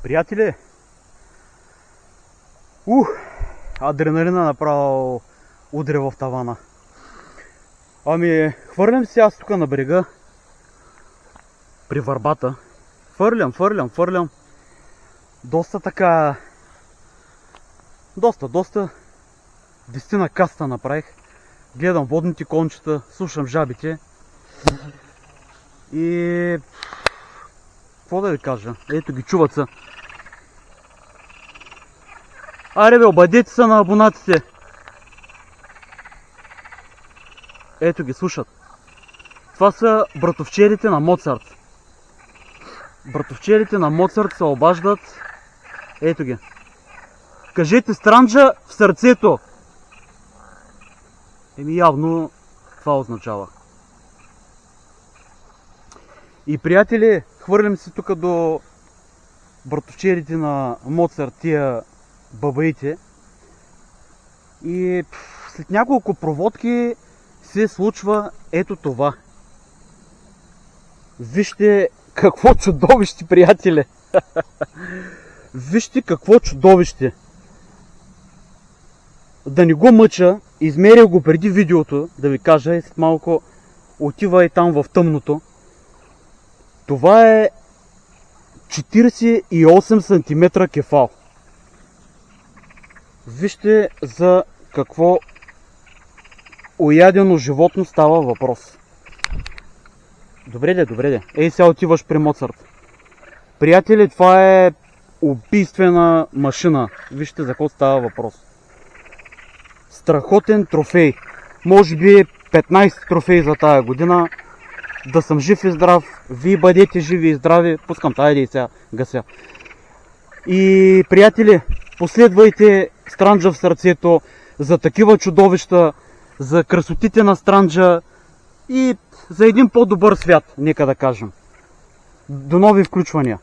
Приятели, адреналина направо удря в тавана. Ами, хвърлям се аз тук на брега, при върбата. Фърлям. Доста така, доста, 10 каста направих. Гледам водните кончета, слушам жабите. И какво да ви кажа? Ето ги, чуват се. Аре бе, обадете се на абонатите. Ето ги, слушат. Това са братовчерите на Моцарт. Братовчерите на Моцарт се обаждат. Ето ги. Кажете Странджа в сърцето. Еми явно това означава. И приятели, хвърлям се тук до братовчерите на Моцарт, тия бабаите. И след няколко проводки се случва ето това. Вижте какво чудовище, приятели! Вижте какво чудовище! Да не го мъча, измеря го преди видеото, да ви кажа, и след малко отива и там в тъмното. Това е 48 см кефал. Вижте за какво оядено животно става въпрос. Добре. Ей, сега отиваш при Моцарт. Приятели, това е убийствена машина. Вижте за какво става въпрос. Страхотен трофей. Може би 15 трофеи за тая година. Да съм жив и здрав. Вие бъдете живи и здрави. Пускам тая и сега гася. И приятели, последвайте Странджа в сърцето за такива чудовища, за красотите на Странджа и за един по-добър свят, нека да кажем. До нови включвания!